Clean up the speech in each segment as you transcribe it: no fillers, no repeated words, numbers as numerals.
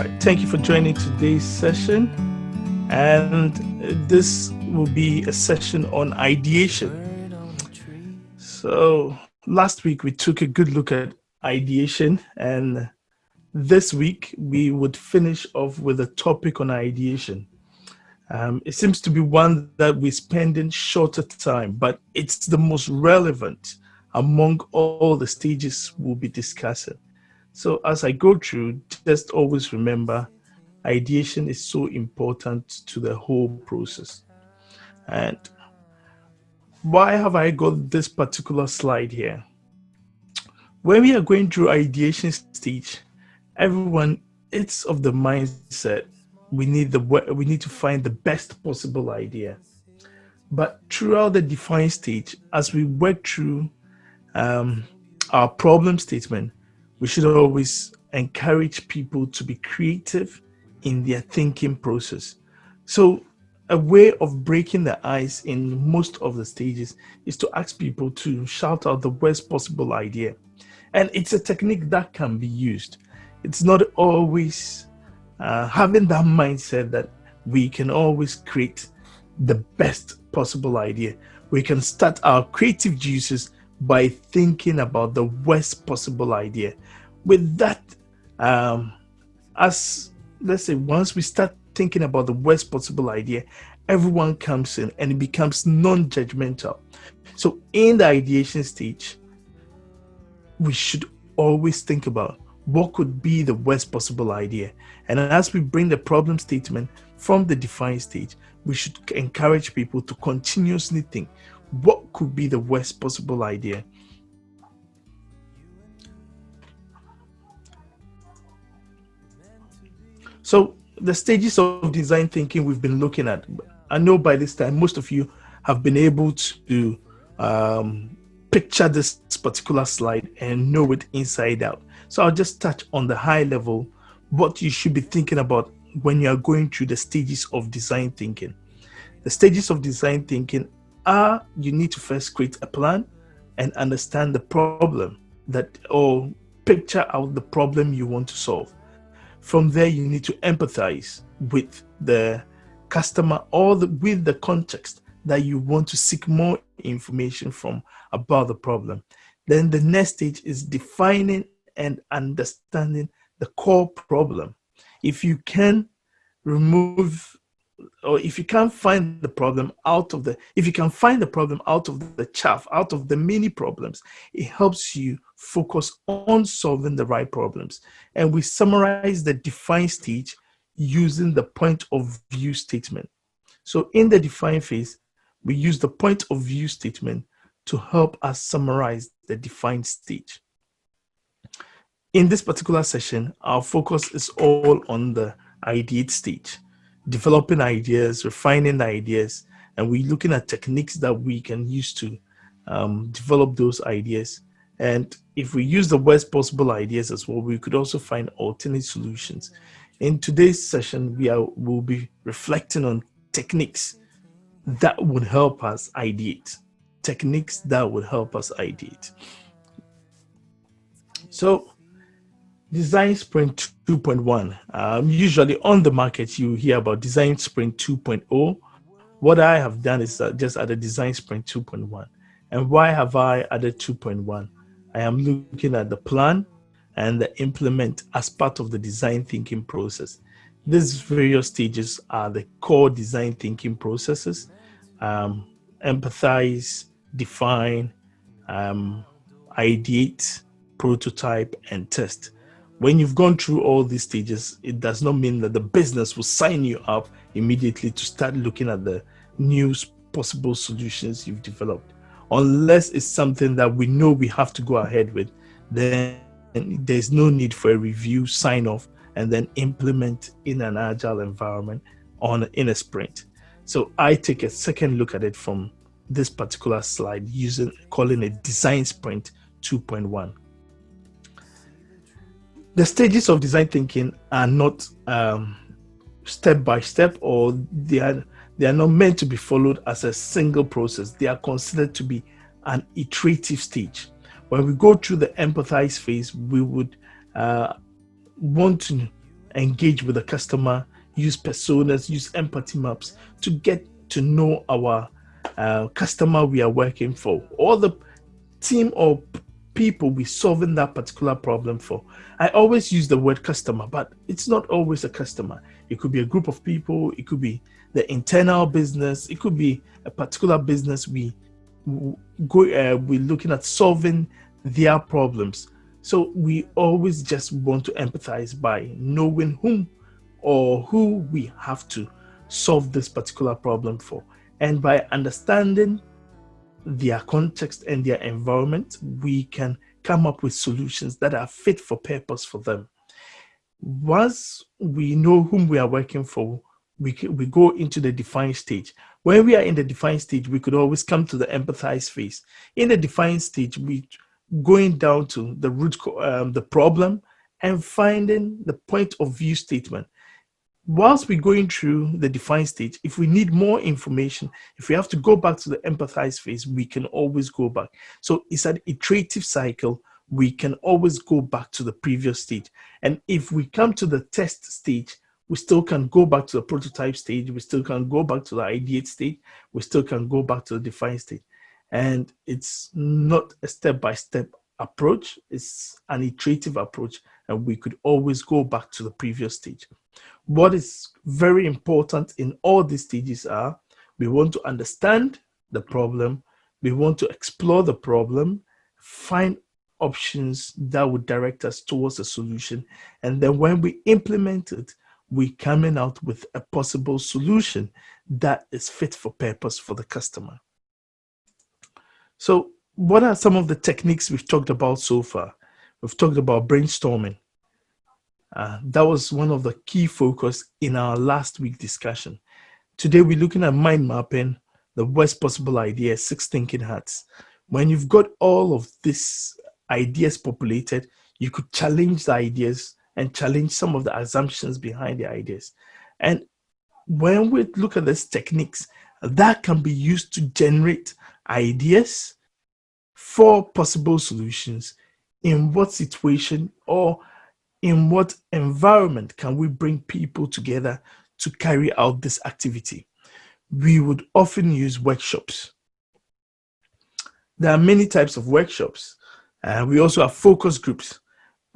right. Thank you for joining today's session. And this will be a session on ideation. So, last week we took a good look at ideation, and this week we would finish off with a topic on ideation. It seems to be one that we spend in shorter time, but it's the most relevant among all the stages we'll be discussing. So, as I go through, just always remember ideation is so important to the whole process. And why have I got this particular slide here? When we are going through ideation stage, everyone it's of the mindset we need to find the best possible idea. But throughout the define stage, as we work through um, our problem statement, we should always encourage people to be creative in their thinking process. So, a way of breaking the ice in most of the stages is to ask people to shout out the worst possible idea. And it's a technique that can be used. It's not always having that mindset that we can always create the best possible idea. We can start our creative juices by thinking about the worst possible idea. With that, as let's say, once we start thinking about the worst possible idea, everyone comes in and it becomes non-judgmental. So in the ideation stage, we should always think about what could be the worst possible idea. And as we bring the problem statement from the define stage, we should encourage people to continuously think what could be the worst possible idea. So the stages of design thinking we've been looking at, I know by this time most of you have been able to picture this particular slide and know it inside out. So I'll just touch on the high level what you should be thinking about when you are going through the stages of design thinking. The stages of design thinking are you need to first create a plan and understand the problem that or picture out the problem you want to solve. From there, you need to empathize with the customer or with the context that you want to seek more information from about the problem. Then the next stage is defining and understanding the core problem. If you can remove or if you can't find the problem out of the if you can find the problem out of the chaff, out of the many problems, it helps you focus on solving the right problems. And we summarize the define stage using the point of view statement. So in the define phase, we use the point of view statement to help us summarize the defined stage. In this particular session, our focus is all on the ideate stage, developing ideas, refining the ideas, and we're looking at techniques that we can use to develop those ideas. And if we use the worst possible ideas as well, we could also find alternate solutions. In today's session, will be reflecting on techniques that would help us ideate. Techniques that would help us ideate. So, Design Sprint 2.1. Usually on the market, you hear about Design Sprint 2.0. What I have done is just add a Design Sprint 2.1. And why have I added 2.1? I am looking at the plan and the implement as part of the design thinking process. These various stages are the core design thinking processes: empathize, define, ideate, prototype, and test. When you've gone through all these stages, it does not mean that the business will sign you up immediately to start looking at the new possible solutions you've developed. Unless it's something that we know we have to go ahead with, then there's no need for a review, sign off, and then implement in an agile environment in a sprint. So I take a second look at it from this particular slide calling it Design Sprint 2.1. The stages of design thinking are not step by step, or they are not meant to be followed as a single process. They are considered to be an iterative stage. When we go through the empathize phase, we would want to engage with the customer, use personas, use empathy maps to get to know our customer we are working for, or the team or people we solving that particular problem for. I always use the word customer, but it's not always a customer. It could be a group of people, it could be the internal business, it could be a particular business we're looking at solving their problems. So we always just want to empathize by knowing whom or who we have to solve this particular problem for. And by understanding their context and their environment, we can come up with solutions that are fit for purpose for them. Once we know whom we are working for, we go into the define stage. When we are in the define stage, we could always come to the empathize phase. In the define stage, we going down to the root, the problem, and finding the point of view statement. Whilst we're going through the define stage, if we need more information, if we have to go back to the empathize phase, we can always go back. So it's an iterative cycle. We can always go back to the previous stage. And if we come to the test stage, we still can go back to the prototype stage. We still can go back to the ideate stage. We still can go back to the define stage. And it's not a step-by-step approach. It's an iterative approach. And we could always go back to the previous stage. What is very important in all these stages are, we want to understand the problem, we want to explore the problem, find options that would direct us towards a solution, and then when we implement it, we're coming out with a possible solution that is fit for purpose for the customer. So what are some of the techniques we've talked about so far? We've talked about brainstorming. That was one of the key focus in our last week discussion. Today, we're looking at mind mapping, the worst possible idea, 6 thinking hats. When you've got all of these ideas populated, you could challenge the ideas and challenge some of the assumptions behind the ideas. And when we look at these techniques, that can be used to generate ideas for possible solutions. In what situation or in what environment can we bring people together to carry out this activity? We would often use workshops. There are many types of workshops. We also have focus groups.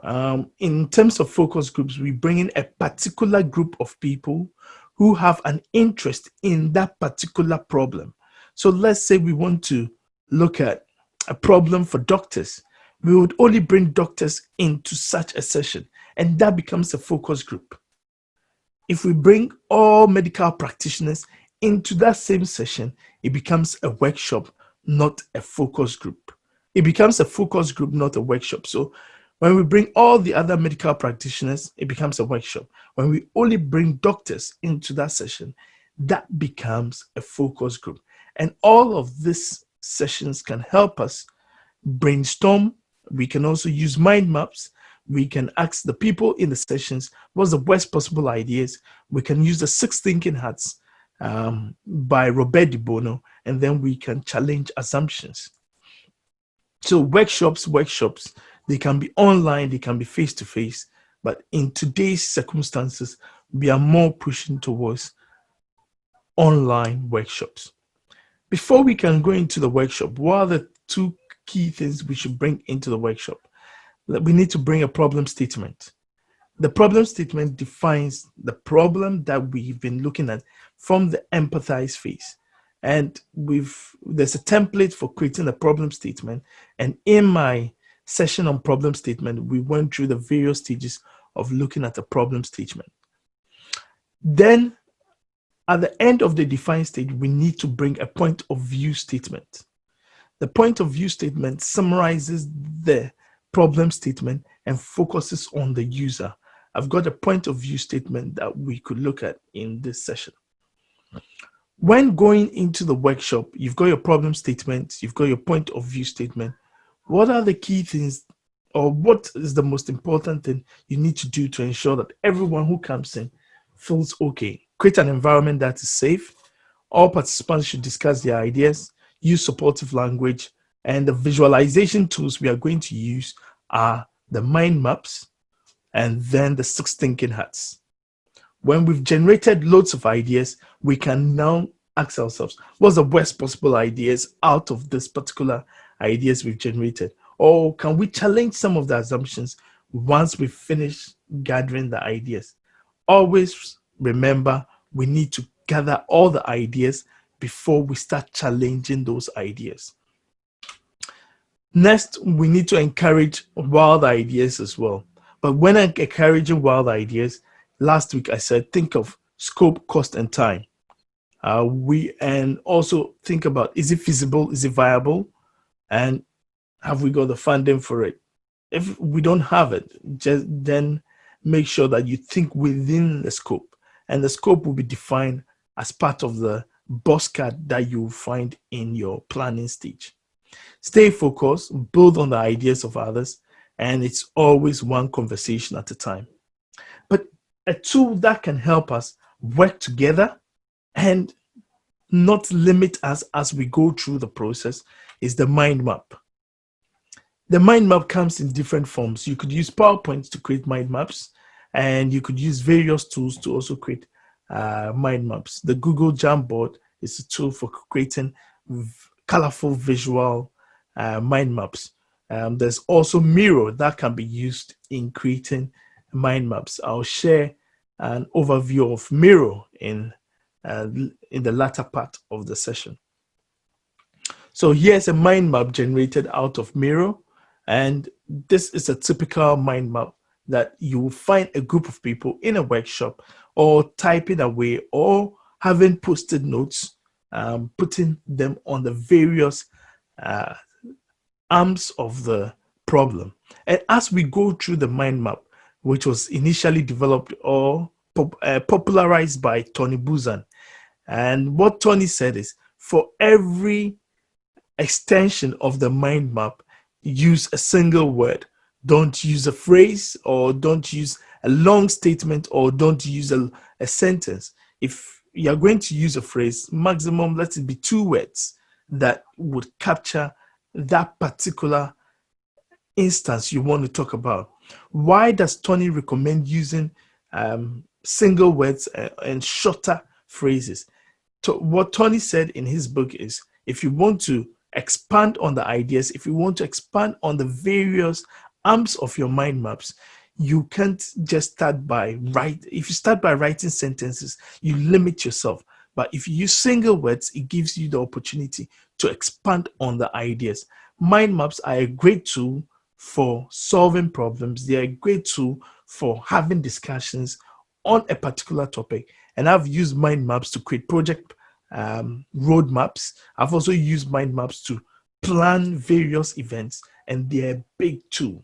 In terms of focus groups, we bring in a particular group of people who have an interest in that particular problem. So let's say we want to look at a problem for doctors. We would only bring doctors into such a session, and that becomes a focus group. If we bring all medical practitioners into that same session, it becomes a workshop, not a focus group. It becomes a focus group, not a workshop. So when we bring all the other medical practitioners, it becomes a workshop. When we only bring doctors into that session, that becomes a focus group. And all of these sessions can help us brainstorm. We can also use mind maps. We can ask the people in the sessions, what's the worst possible ideas? We can use the 6 thinking hats by Robert de Bono, and then we can challenge assumptions. So workshops, they can be online, they can be face-to-face, but in today's circumstances, we are more pushing towards online workshops. Before we can go into the workshop, what are the 2 key things we should bring into the workshop? We need to bring a problem statement. The problem statement defines the problem that we've been looking at from the empathize phase. And there's a template for creating a problem statement. And in my session on problem statement, we went through the various stages of looking at a problem statement. Then at the end of the define stage, we need to bring a point of view statement. The point of view statement summarizes the problem statement and focuses on the user. I've got a point of view statement that we could look at in this session. When going into the workshop, you've got your problem statement, you've got your point of view statement. What are the key things, or what is the most important thing you need to do to ensure that everyone who comes in feels okay? Create an environment that is safe. All participants should discuss their ideas, use supportive language, and the visualization tools we are going to use are the mind maps, and then the six thinking hats. When we've generated loads of ideas, we can now ask ourselves, what's the worst possible ideas out of this particular ideas we've generated? Or can we challenge some of the assumptions once we finish gathering the ideas? Always remember, we need to gather all the ideas before we start challenging those ideas. Next, we need to encourage wild ideas as well. But when I'm encouraging wild ideas, last week I said think of scope, cost, and time. We and also think about, is it feasible, is it viable, and have we got the funding for it? If we don't have it, just then make sure that you think within the scope, and the scope will be defined as part of the boss card that you will find in your planning stage. Stay focused, build on the ideas of others, and it's always one conversation at a time. But a tool that can help us work together and not limit us as we go through the process is the mind map. The mind map comes in different forms. You could use PowerPoint to create mind maps, and you could use various tools to also create mind maps. The Google Jamboard is a tool for creating colorful visual mind maps. There's also Miro that can be used in creating mind maps. I'll share an overview of Miro in the latter part of the session. So here's a mind map generated out of Miro, and this is a typical mind map that you will find a group of people in a workshop or typing away or having posted notes, putting them on the various uh, arms of the problem. And as we go through the mind map, which was initially developed or popularized by Tony Buzan, and what Tony said is, for every extension of the mind map, use a single word. Don't use a phrase, or don't use a long statement, or don't use a sentence. If you're going to use a phrase, maximum, let it be 2 words that would capture that particular instance you want to talk about. Why does Tony recommend using single words and shorter phrases? What Tony said in his book is, if you want to expand on the ideas, if you want to expand on the various arms of your mind maps, you can't just start by if you start by writing sentences, you limit yourself. But if you use single words, it gives you the opportunity to expand on the ideas. Mind maps are a great tool for solving problems. They are a great tool for having discussions on a particular topic. And I've used mind maps to create project roadmaps. I've also used mind maps to plan various events, and they're a big tool,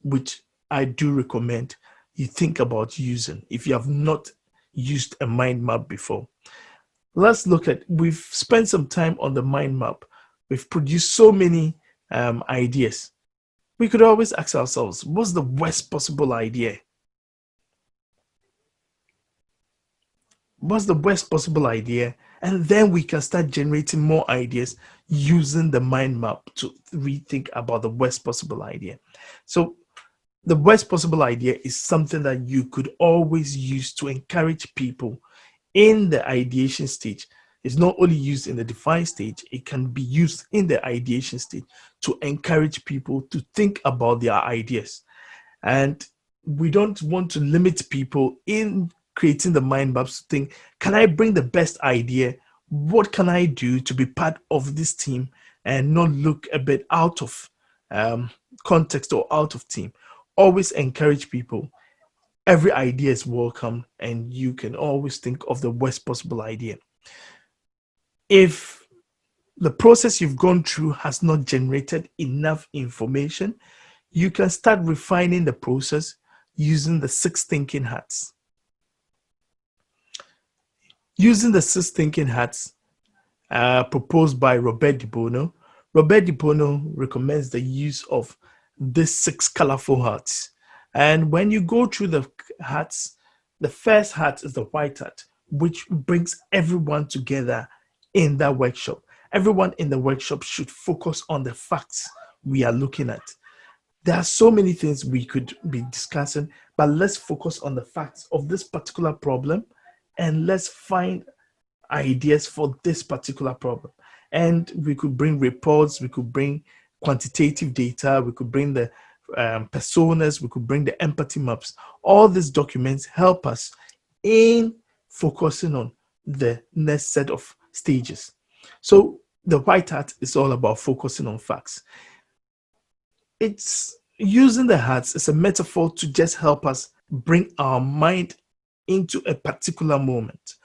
which I do recommend you think about using if you have not used a mind map before. Let's look at, we've spent some time on the mind map. We've produced so many ideas. We could always ask ourselves, what's the worst possible idea? What's the worst possible idea? And then we can start generating more ideas using the mind map to rethink about the worst possible idea. So the worst possible idea is something that you could always use to encourage people in the ideation stage. It's not only used in the define stage, it can be used in the ideation stage to encourage people to think about their ideas. And we don't want to limit people in creating the mind maps to think, can I bring the best idea? What can I do to be part of this team and not look a bit out of context or out of team? Always encourage people. Every idea is welcome, and you can always think of the worst possible idea. If the process you've gone through has not generated enough information, you can start refining the process using the 6 thinking hats. Using the 6 thinking hats proposed by Robert De Bono, Robert De Bono recommends the use of these 6 colorful hats. And when you go through the hats, the first hat is the white hat, which brings everyone together in that workshop. Everyone in the workshop should focus on the facts we are looking at. There are so many things we could be discussing, but let's focus on the facts of this particular problem and let's find ideas for this particular problem. And we could bring reports, we could bring quantitative data, we could bring the personas, we could bring the empathy maps. All these documents help us in focusing on the next set of stages. So the white hat is all about focusing on facts. It's using the hats as a metaphor to just help us bring our mind into a particular moment.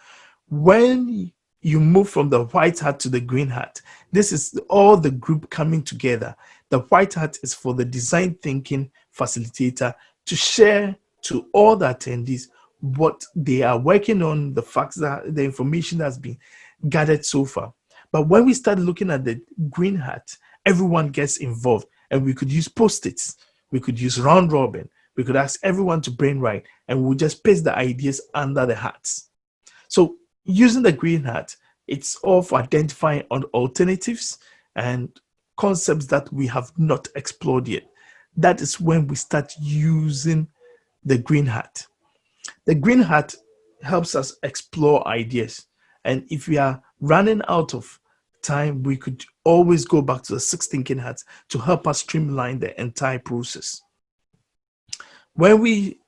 When you move from the white hat to the green hat, this is all the group coming together. The white hat is for the design thinking facilitator to share to all the attendees what they are working on, the facts, that the information that's been gathered so far. But when we start looking at the green hat, everyone gets involved, and we could use post-its, we could use round robin, we could ask everyone to brainwrite, and we'll just paste the ideas under the hats. So using the green hat, it's all for identifying on alternatives and concepts that we have not explored yet. That is when we start using the green hat. The green hat helps us explore ideas. And if we are running out of time, we could always go back to the six thinking hats to help us streamline the entire process. When we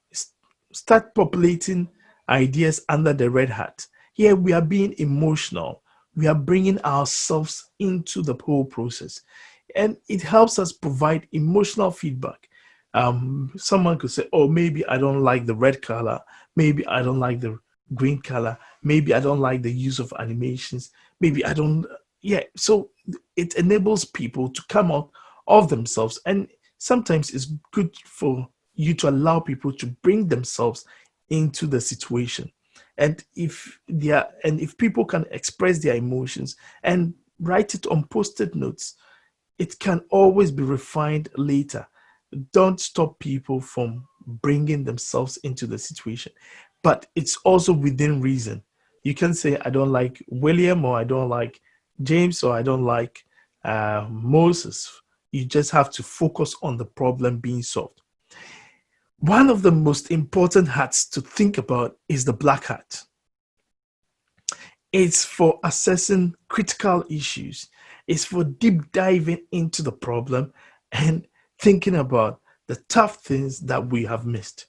start populating ideas under the red hat, here we are being emotional. We are bringing ourselves into the whole process. And it helps us provide emotional feedback. Someone could say, oh, maybe I don't like the red color. Maybe I don't like the green color. Maybe I don't like the use of animations. Maybe I don't. Yeah. So it enables people to come out of themselves. And sometimes it's good for you to allow people to bring themselves into the situation. And if people can express their emotions and write it on post-it notes, it can always be refined later. Don't stop people from bringing themselves into the situation, but it's also within reason. You can say, I don't like William, or I don't like James, or I don't like Moses. You just have to focus on the problem being solved. One of the most important hats to think about is the black hat. It's for assessing critical issues. It's for deep diving into the problem and thinking about the tough things that we have missed.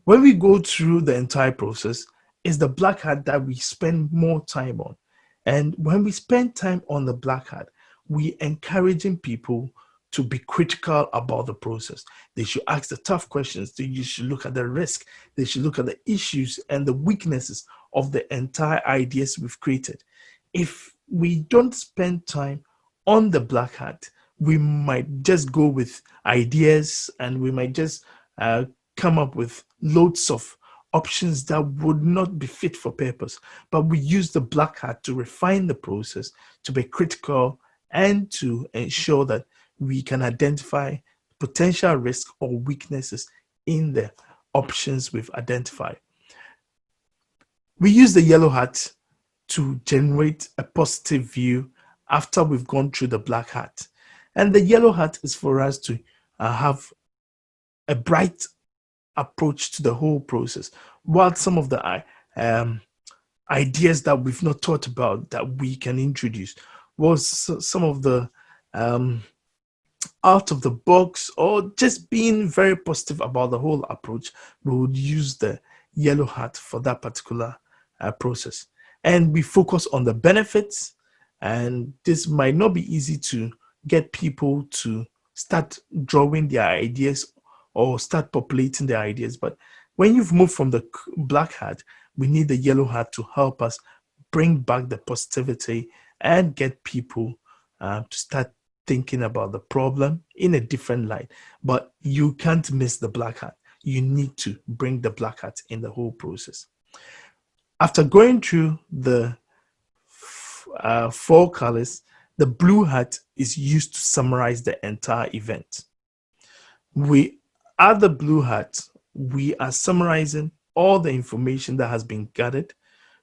When we go through the entire process, it's the black hat that we spend more time on. And when we spend time on the black hat, we encouraging people to be critical about the process. They should ask the tough questions. They should look at the risk. They should look at the issues and the weaknesses of the entire ideas we've created. If we don't spend time on the black hat, we might just go with ideas and we might just come up with loads of options that would not be fit for purpose. But we use the black hat to refine the process, to be critical, and to ensure that we can identify potential risk or weaknesses in the options we've identified. We use the yellow hat to generate a positive view after we've gone through the black hat. And the yellow hat is for us to have a bright approach to the whole process. What some of the ideas that we've not thought about that we can introduce was some of the out of the box, or just being very positive about the whole approach. We would use the yellow hat for that particular process. And we focus on the benefits. And this might not be easy to get people to start drawing their ideas or start populating their ideas. But when you've moved from the black hat, we need the yellow hat to help us bring back the positivity and get people to start thinking about the problem in a different light. But you can't miss the black hat. You need to bring the black hat in the whole process. After going through the four colors, the blue hat is used to summarize the entire event. We at the blue hat, we are summarizing all the information that has been gathered.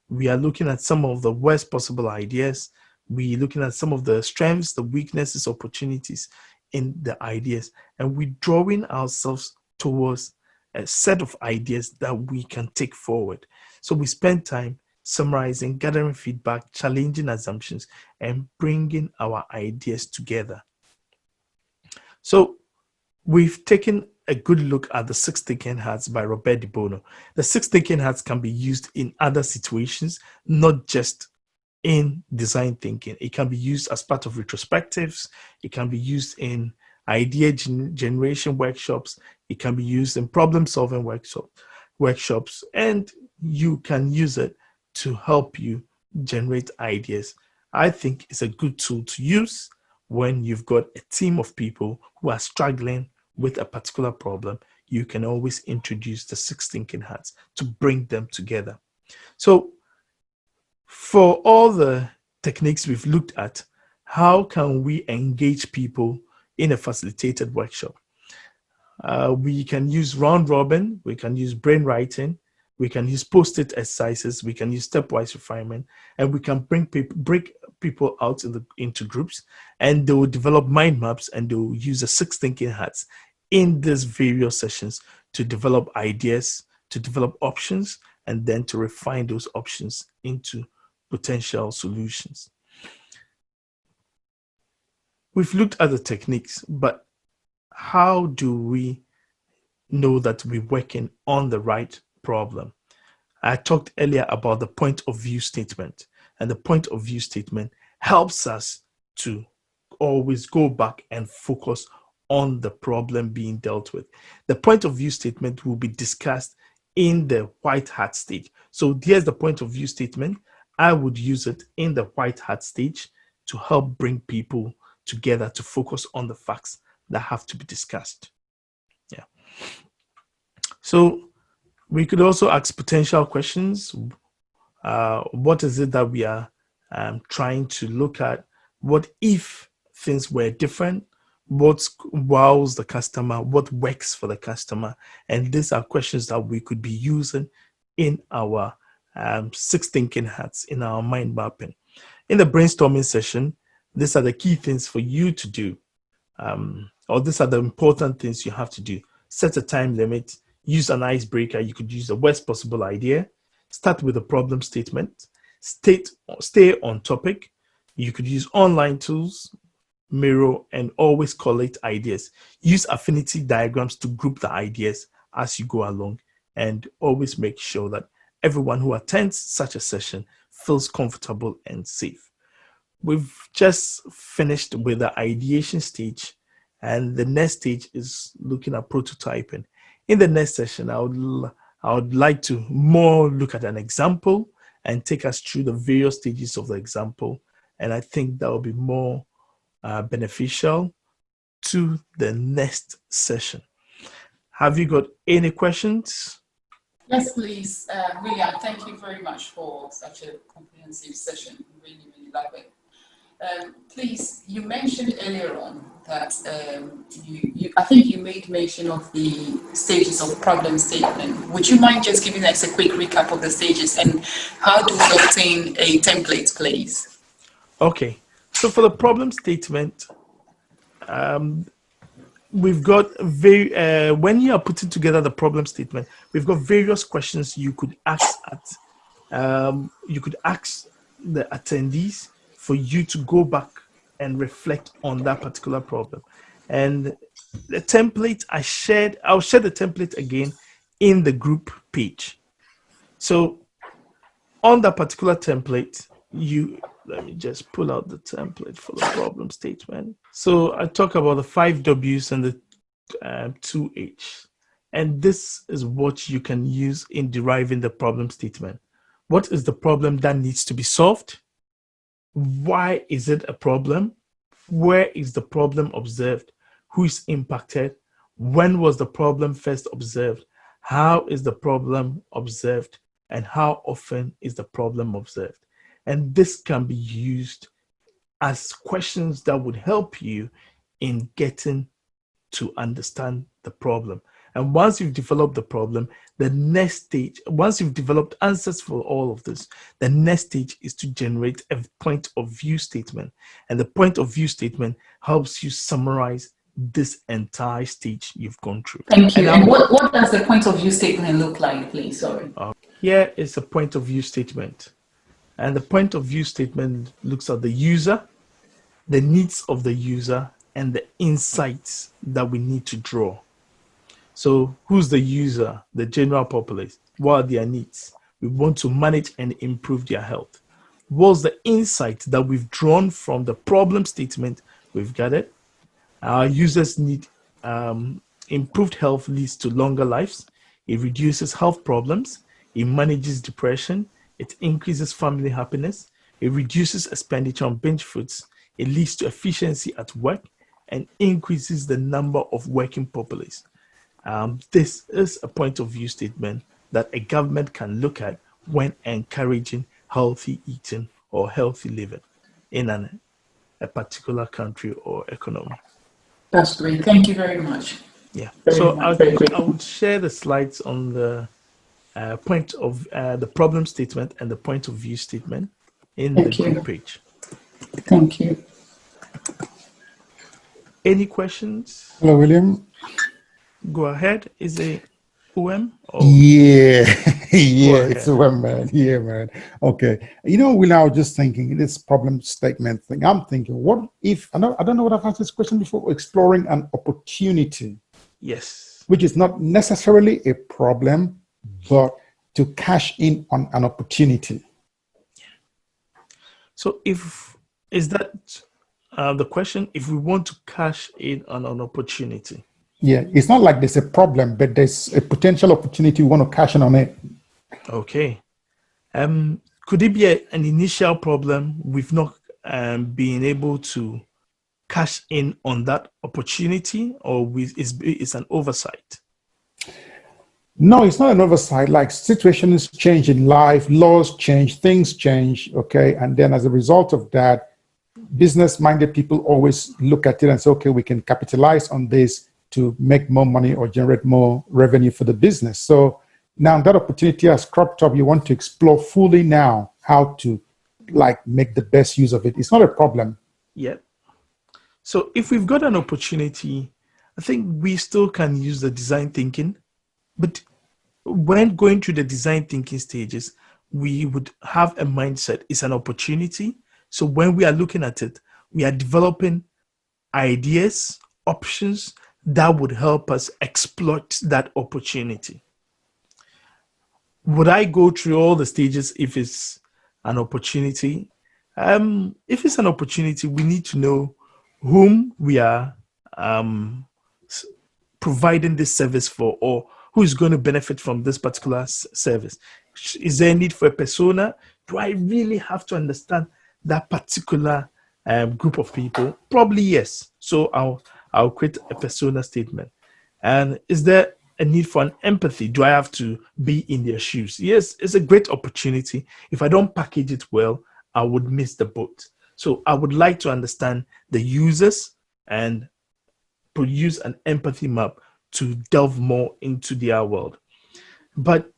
We are looking at some of the worst possible ideas. We're looking at some of the strengths, the weaknesses, opportunities in the ideas, and we're drawing ourselves towards a set of ideas that we can take forward. So we spend time summarizing, gathering feedback, challenging assumptions, and bringing our ideas together. So we've taken a good look at the six thinking hats by Robert De Bono. The six thinking hats can be used in other situations, not just in design thinking. It can be used as part of retrospectives. It can be used in idea generation workshops. It can be used in problem solving workshops, and you can use it to help you generate ideas. I think it's a good tool to use when you've got a team of people who are struggling with a particular problem. You can always introduce the six thinking hats to bring them together. So for all the techniques we've looked at, how can we engage people in a facilitated workshop? We can use round robin, we can use brainwriting, we can use post-it exercises, we can use stepwise refinement, and we can break people out into groups, and they will develop mind maps, and they will use the six thinking hats in these various sessions to develop ideas, to develop options, and then to refine those options into potential solutions. We've looked at the techniques, but how do we know that we're working on the right problem? I talked earlier about the point of view statement, and the point of view statement helps us to always go back and focus on the problem being dealt with. The point of view statement will be discussed in the white hat stage. So here's the point of view statement. I would use it in the white hat stage to help bring people together to focus on the facts that have to be discussed. Yeah. So we could also ask potential questions. What is it that we are trying to look at? What if things were different? What wows the customer? What works for the customer? And these are questions that we could be using in our six thinking hats, in our mind mapping. In the brainstorming session, these are the key things for you to do, or these are the important things you have to do. Set a time limit, use an icebreaker. You could use the worst possible idea, start with a problem statement, stay on topic. You could use online tools, mirror, and always collate ideas. Use affinity diagrams to group the ideas as you go along, and always make sure that everyone who attends such a session feels comfortable and safe. We've just finished with the ideation stage, and the next stage is looking at prototyping. In the next session, I would like to more look at an example and take us through the various stages of the example, and I think that will be more beneficial to the next session. Have you got any questions? Yes, please. William, thank you very much for such a comprehensive session. Really, really love it. Please, you mentioned earlier on that I think you made mention of the stages of problem statement. Would you mind just giving us a quick recap of the stages and how do we obtain a template, please? Okay, so for the problem statement, we've got when you are putting together the problem statement, we've got various questions you could ask you could ask the attendees for you to go back and reflect on that particular problem. And the template I'll share the template again in the group page. So on that particular template, let me just pull out the template for the problem statement. So I talk about the 5 W's and the 2 H. And this is what you can use in deriving the problem statement. What is the problem that needs to be solved? Why is it a problem? Where is the problem observed? Who is impacted? When was the problem first observed? How is the problem observed? And how often is the problem observed? And this can be used as questions that would help you in getting to understand the problem. And once you've developed the problem, the next stage, once you've developed answers for all of this, the next stage is to generate a point of view statement. And the point of view statement helps you summarize this entire stage you've gone through. Thank And you. And now, what does the point of view statement look like, please? Sorry. here is a point of view statement. And the point of view statement looks at the user, the needs of the user, and the insights that we need to draw. So, who's the user? The general populace. What are their needs? We want to manage and improve their health. What's the insight that we've drawn from the problem statement we've gathered? Our users need improved health leads to longer lives. It reduces health problems. It manages depression. It increases family happiness. It reduces expenditure on binge foods. It leads to efficiency at work and increases the number of working populace. This is a point of view statement that a government can look at when encouraging healthy eating or healthy living in a particular country or economy. That's great. Thank you very much. Yeah. Very So much. Very I grateful. would share the slides on the point of the problem statement and the point of view statement in the Thank group you. page. Thank you. Any questions? Hello, William. Go ahead. Is it UM or Yeah, go yeah, it's ahead? the one, man. Yeah, man. Okay. Will, I was just thinking this problem statement thing. I'm thinking, what if I don't know what I've asked this question before, exploring an opportunity, Yes. which is not necessarily a problem, but to cash in on an opportunity. So if is that the question? If we want to cash in on an opportunity, Yeah, it's not like there's a problem, but there's a potential opportunity. We want to cash in on it. okay. Could it be an initial problem we've not been able to cash in on that opportunity, or it's an oversight? No, it's not an oversight. Like situations change in life, laws change, things change. Okay. And then as a result of that, business minded people always look at it and say, okay, we can capitalize on this to make more money or generate more revenue for the business. So now that opportunity has cropped up. You want to explore fully now how to like make the best use of it. It's not a problem. Yeah. So if we've got an opportunity, I think we still can use the design thinking. But when going through the design thinking stages, we would have a mindset. It's an opportunity. So when we are looking at it, we are developing ideas, options that would help us exploit that opportunity. Would I go through all the stages if it's an opportunity? If it's an opportunity, we need to know whom we are um, providing this service for, or who is going to benefit from this particular service. Is there a need for a persona? Do I really have to understand that particular group of people? Probably yes. So I'll create a persona statement. And is there a need for an empathy? Do I have to be in their shoes? Yes, it's a great opportunity. If I don't package it well, I would miss the boat. So I would like to understand the users and produce an empathy map to delve more into their world. But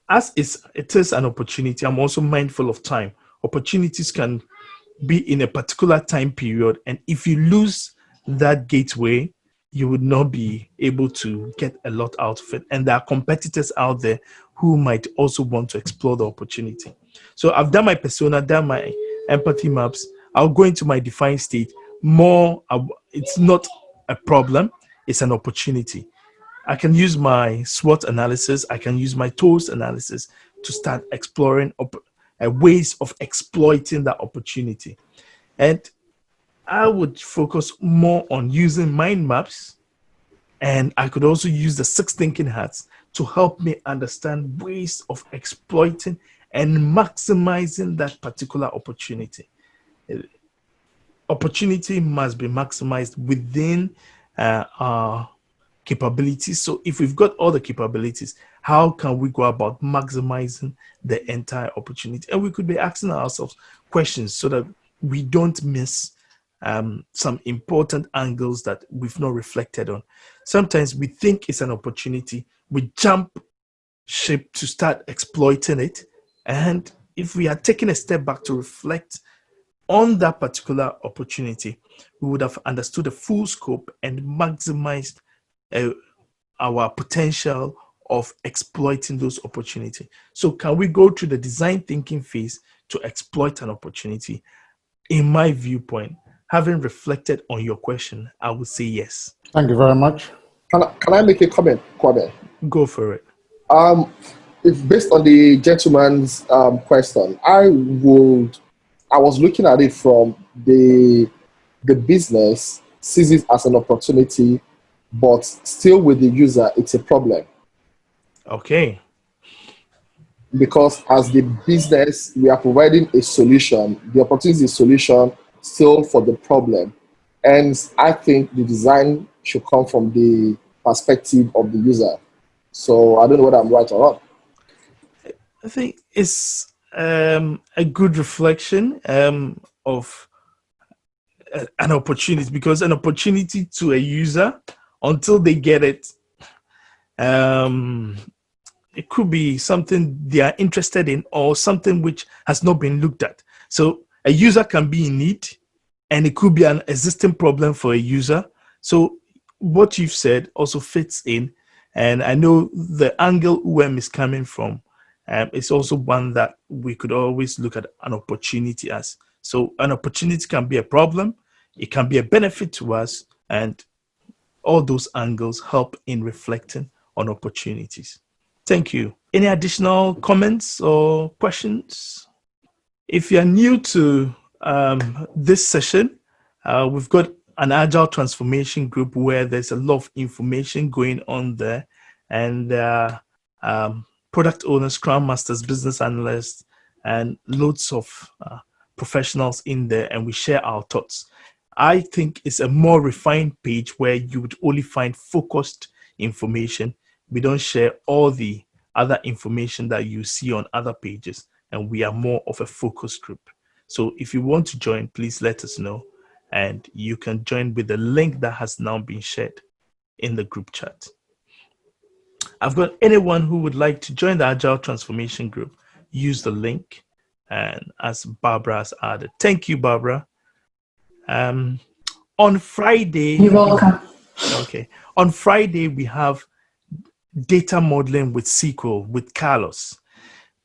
as it is an opportunity, I'm also mindful of time. Opportunities can be in a particular time period, and if you lose that gateway, you would not be able to get a lot out of it. And there are competitors out there who might also want to explore the opportunity. So I've done my persona, done my empathy maps. I'll go into my defined state more. It's not a problem, it's an opportunity. I can use my SWOT analysis, I can use my TOES analysis to start exploring ways of exploiting that opportunity. And I would focus more on using mind maps, and I could also use the six thinking hats to help me understand ways of exploiting and maximizing that particular opportunity. Opportunity must be maximized within our capabilities. So if we've got all the capabilities, how can we go about maximizing the entire opportunity? And we could be asking ourselves questions so that we don't miss some important angles that we've not reflected on. Sometimes we think it's an opportunity, we jump ship to start exploiting it. And if we had taken a step back to reflect on that particular opportunity, we would have understood the full scope and maximized our potential of exploiting those opportunities. So can we go through the design thinking phase to exploit an opportunity? In my viewpoint, having reflected on your question, I would say yes. Thank you very much. Can I make a comment, Kwame? Go for it. If based on the gentleman's question, I was looking at it from the business sees it as an opportunity, but still with the user, it's a problem. Okay. Because as the business, we are providing a solution. The opportunity is a solution still for the problem. And I think the design should come from the perspective of the user. So I don't know whether I'm right or wrong. I think it's a good reflection of an opportunity, because an opportunity to a user, until they get it, it could be something they are interested in or something which has not been looked at. So a user can be in need, and it could be an existing problem for a user. So what you've said also fits in. And I know the angle UM is coming from. It's also one that we could always look at an opportunity as. So an opportunity can be a problem, it can be a benefit to us, and all those angles help in reflecting on opportunities. Thank you. Any additional comments or questions? If you're new to this session, we've got an Agile transformation group where there's a lot of information going on there, and product owners, scrum masters, business analysts, and loads of professionals in there, and we share our thoughts. I think it's a more refined page where you would only find focused information. We don't share all the other information that you see on other pages, and we are more of a focus group. So if you want to join, please let us know, and you can join with the link that has now been shared in the group chat. I've got anyone who would like to join the Agile Transformation Group, use the link, and as Barbara has added. Thank you, Barbara. On Friday... You're welcome. Okay. On Friday, we have data modeling with SQL with Carlos.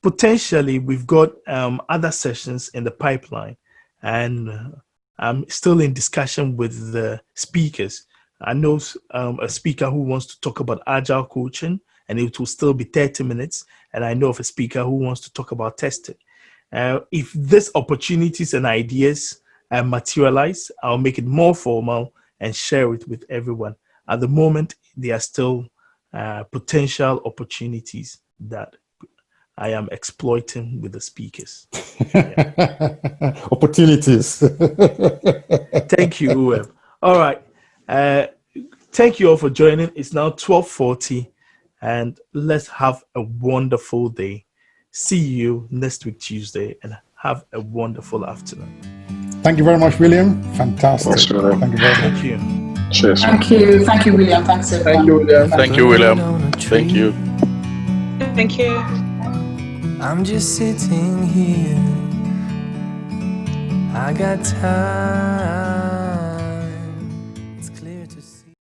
Potentially, we've got other sessions in the pipeline, and I'm still in discussion with the speakers. I know a speaker who wants to talk about agile coaching, and it will still be 30 minutes. And I know of a speaker who wants to talk about testing. If these opportunities and ideas materialize, I'll make it more formal and share it with everyone. At the moment, they are still potential opportunities that I am exploiting with the speakers. Yeah. Opportunities. Thank you, whoever. All right. Thank you all for joining. It's now 12:40, and let's have a wonderful day. See you next week, Tuesday, and have a wonderful afternoon. Thank you very much, William. Fantastic. Thanks, William. Thank you very much. Thank you. Cheers. Thank you, William. Thanks, everyone. Thank you, William. Thank you, William. Thank you. Thank you. I'm just sitting here. I got time.